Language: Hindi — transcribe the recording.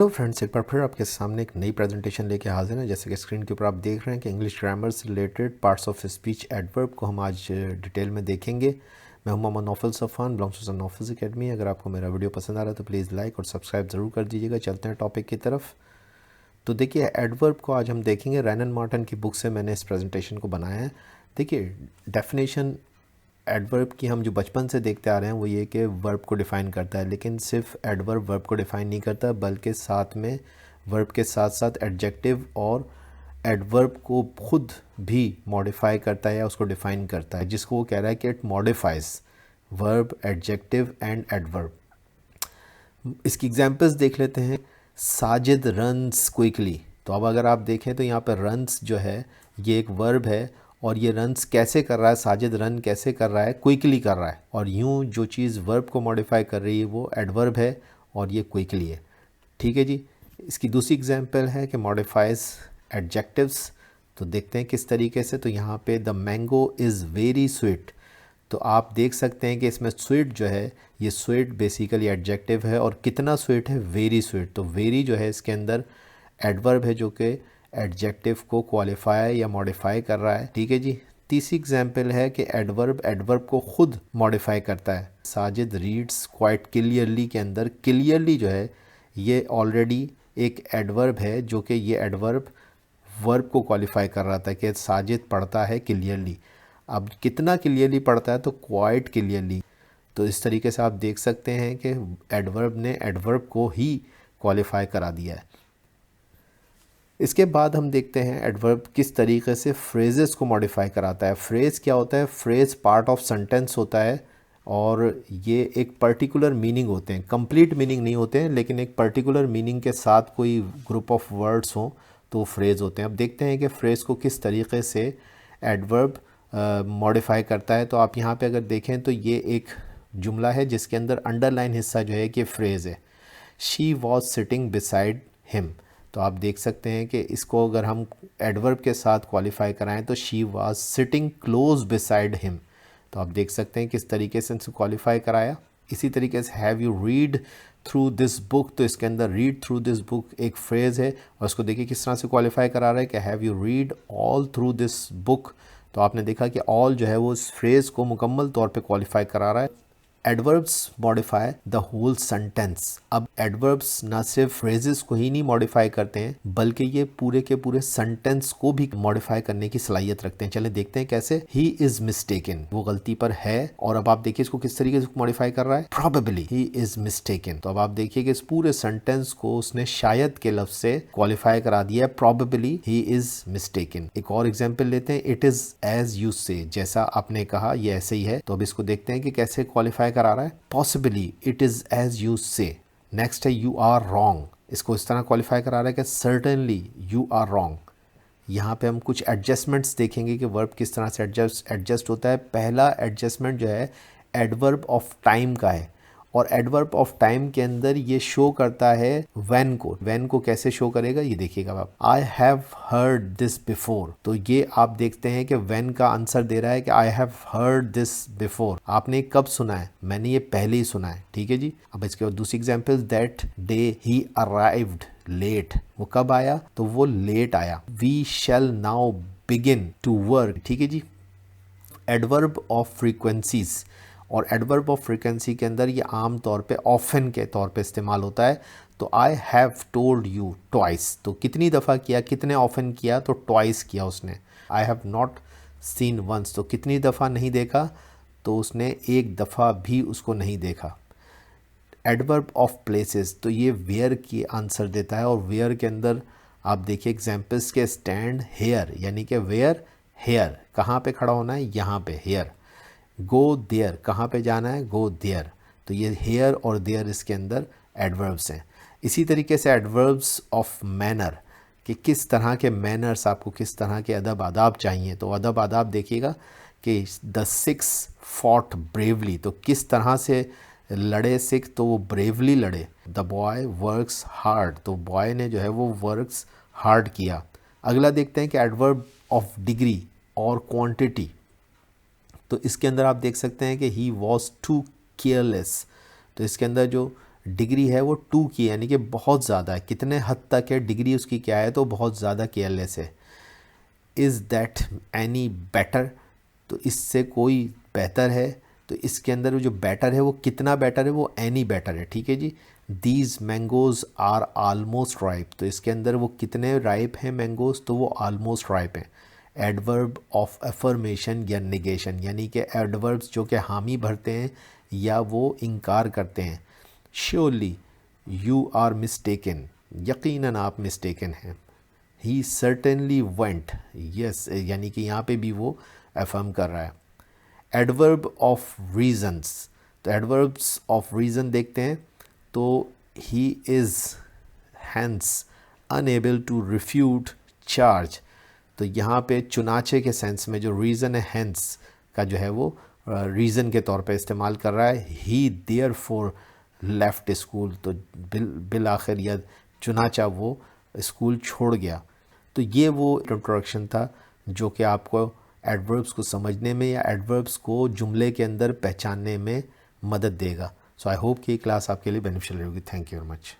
तो फ्रेंड्स, एक बार फिर आपके सामने एक नई प्रेजेंटेशन लेके हाजिर हैं। जैसे कि स्क्रीन के ऊपर आप देख रहे हैं कि इंग्लिश ग्रामर से related parts of speech adverb को हम आज डिटेल में देखेंगे। मैं हूं Mohammad Naufal Safan, belongs to Naufal's academy. अगर आपको मेरा वीडियो पसंद आ रहा है तो प्लीज़ लाइक और सब्सक्राइब ज़रूर कर दीजिएगा। चलते हैं टॉपिक की तरफ। तो देखिए, एडवर्ब को आज हम देखेंगे। रैनन मार्टन की बुक से मैंने इस प्रेजेंटेशन को बनाया है। देखिए, डेफिनेशन एडवर्ब की हम जो बचपन से देखते आ रहे हैं वो ये कि वर्ब को डिफ़ाइन करता है, लेकिन सिर्फ एडवर्ब वर्ब को डिफ़ाइन नहीं करता, बल्कि साथ में वर्ब के साथ साथ एडजेक्टिव और एडवर्ब को खुद भी मॉडिफाई करता है या उसको डिफ़ाइन करता है, जिसको वो कह रहा है कि it modifies verb, adjective and adverb. इसकी एग्जांपल्स देख लेते हैं। Sajid runs quickly. तो अब अगर आप देखें तो यहाँ पर रन्स जो है ये एक वर्ब है, और ये रन्स कैसे कर रहा है, साजिद रन कैसे कर रहा है, क्विकली कर रहा है। और यूँ जो चीज़ वर्ब को मॉडिफाई कर रही है वो एडवर्ब है और ये क्विकली है। ठीक है जी। इसकी दूसरी एग्जांपल है कि मॉडिफाइज एडजेक्टिव्स। तो देखते हैं किस तरीके से। तो यहाँ पे the mango is very sweet. तो आप देख सकते हैं कि इसमें स्वीट जो है, ये स्वीट बेसिकली एडजेक्टिव है, और कितना स्वीट है, वेरी स्वीट। तो वेरी जो है इसके अंदर एडवर्ब है जो कि एडजेक्टिव को क्वालिफाई या मॉडिफाई कर रहा है। ठीक है जी। तीसरी एग्जांपल है कि एडवर्ब एडवर्ब को खुद मॉडिफाई करता है। साजिद रीड्स क्वाइट क्लियरली के अंदर क्लियरली जो है ये ऑलरेडी एक एडवर्ब है, जो कि ये एडवर्ब वर्ब को क्वालिफाई कर रहा था कि साजिद पढ़ता है क्लियरली। अब कितना क्लियरली पढ़ता है, तो क्वाइट क्लियरली। तो इस तरीके से आप देख सकते हैं कि एडवर्ब ने एडवर्ब को ही क्वालिफाई करा दिया है। इसके बाद हम देखते हैं एडवर्ब किस तरीके से फ्रेजेस को मॉडिफाई कराता है। फ्रेज़ क्या होता है? फ्रेज़ पार्ट ऑफ सेंटेंस होता है, और ये एक पर्टिकुलर मीनिंग होते हैं, कंप्लीट मीनिंग नहीं होते हैं, लेकिन एक पर्टिकुलर मीनिंग के साथ कोई ग्रुप ऑफ वर्ड्स हों तो फ्रेज़ होते हैं। अब देखते हैं कि फ्रेज़ को किस तरीके से एडवर्ब मॉडिफाई करता है। तो आप यहाँ पे अगर देखें तो ये एक जुमला है जिसके अंदर अंडरलाइन हिस्सा जो है कि फ्रेज़ है। She was sitting beside him. तो आप देख सकते हैं कि इसको अगर हम एडवर्ब के साथ क्वालिफाई कराएं तो she was sitting close beside him. तो आप देख सकते हैं किस तरीके से इसे क्वालिफाई कराया। इसी तरीके से have you read through this book. तो इसके अंदर रीड थ्रू दिस बुक एक फ्रेज़ है, और उसको देखिए किस तरह से क्वालिफाई करा रहा है कि have you read all through this book. तो आपने देखा कि ऑल जो है वो इस फ्रेज़ को मुकम्मल तौर पे क्वालिफाई करा रहा है। Adverbs modify the whole sentence. अब एडवर्ब्स ना सिर्फ फ्रेजेस को ही नहीं मॉडिफाई करते हैं, बल्कि ये पूरे के पूरे सेंटेंस को भी मॉडिफाई करने की सलाहियत रखते हैं। चले देखते हैं कैसे। ही इज मिस्टेकन, वो गलती पर है। और अब आप देखिए इसको किस तरीके से मॉडिफाई कर रहा है। Probably he is mistaken. तो अब आप देखिए कि इस पूरे सेंटेंस को उसने शायद के लफ्ज से क्वालिफाई करा दिया है, प्रोबेबली ही इज मिस्टेकन। एक और एग्जाम्पल लेते हैं। इट इज एज यू से, जैसा आपने कहा ये ऐसे ही है। तो अब इसको देखते हैं कि कैसे क्वालिफाई करा रहा है। Possibly it is as you say. Next है यू आर रॉन्ग। इसको इस तरह क्वालिफाई करा रहा है कि सर्टेनली यू आर रॉन्ग। यहाँ पे हम कुछ एडजस्टमेंट्स देखेंगे कि वर्ब किस तरह से एडजस्ट होता है। पहला एडजस्टमेंट जो है एडवर्ब ऑफ टाइम का है, और एडवर्ब ऑफ टाइम के अंदर ये शो करता है व्हेन को। व्हेन को कैसे शो करेगा ये देखिएगा आप। I have heard this before. तो ये आप देखते हैं कि व्हेन का आंसर दे रहा है कि I have heard this before. आपने कब सुना है? मैंने ये पहले ही सुना है। ठीक है जी। अब इसके बाद दूसरी example, that day he arrived late. वो कब आया? तो वो लेट आया। We shall now begin to work. ठीक है जी। एडवर्ब ऑफ फ्रीक्वेंसीज, और एडवर्ब ऑफ फ्रीक्वेंसी के अंदर ये आम तौर पे ऑफन के तौर पे इस्तेमाल होता है। तो I have told you twice. तो कितनी दफ़ा किया, कितने ऑफन किया? तो ट्वाइस किया उसने। I have not seen once. तो कितनी दफ़ा नहीं देखा? तो उसने एक दफ़ा भी उसको नहीं देखा। एडवर्ब ऑफ प्लेसेस, तो ये वेयर की आंसर देता है, और वेयर के अंदर आप देखिए एग्जाम्पल्स के स्टैंड हेयर, यानी कि वेयर हेयर, कहाँ पे खड़ा होना है? यहाँ पे हेयर। गो देयर, कहाँ पे जाना है? Go there. तो ये हेयर और देयर इसके अंदर एडवर्ब्स हैं। इसी तरीके से एडवर्ब्स ऑफ मैनर, कि किस तरह के मैनर्स, आपको किस तरह के अदब आदाब चाहिए। तो अदब आदाब देखिएगा कि द सिक्स फॉट ब्रेवली। तो किस तरह से लड़े सिख? तो वो ब्रेवली लड़े। The boy works hard. तो बॉय ने जो है वो वर्क्स हार्ड किया। अगला देखते हैं कि एडवर्ब ऑफ डिग्री और क्वांटिटी। तो इसके अंदर आप देख सकते हैं कि ही वॉज टू केयरलेस। तो इसके अंदर जो डिग्री है वो टू की, यानी कि बहुत ज़्यादा है। कितने हद तक है डिग्री उसकी क्या है, तो बहुत ज़्यादा केयरलेस है। इज़ दैट एनी बेटर, तो इससे कोई बेहतर है, तो इसके अंदर जो बेटर है वो कितना बेटर है, वो एनी बेटर है। ठीक है जी। These mangoes are almost ripe, तो इसके अंदर वो कितने राइप हैं मैंगोज़, तो वो आलमोस्ट राइप हैं। एडवर्ब ऑफ अफर्मेशन या निगेशन, यानी कि एडवर्ब्स जो कि हामी भरते हैं या वो इनकार करते हैं। श्योरली यू आर मिस्टेकन, यकीनन आप मिस्टेकन हैं। ही सर्टेनली वेंट, यस, यानी कि यहाँ पे भी वो अफर्म कर रहा है। एडवर्ब ऑफ रीजन्स, तो एडवर्ब्स ऑफ रीज़न देखते हैं, तो he is hence unable to refute charge, तो यहाँ पे चुनाचे के सेंस में जो रीज़न है हैंस का जो है वो रीज़न के तौर पे इस्तेमाल कर रहा है। ही देयर फोर लेफ्ट स्कूल, तो बिल आखिर या चुनाचा वो स्कूल छोड़ गया। तो ये वो इंट्रोडक्शन था जो कि आपको एडवर्ब्स को समझने में या एडवर्ब्स को जुमले के अंदर पहचानने में मदद देगा। सो आई होप कि ये क्लास आपके लिए बेनिफिशियल होगी। Thank you very much.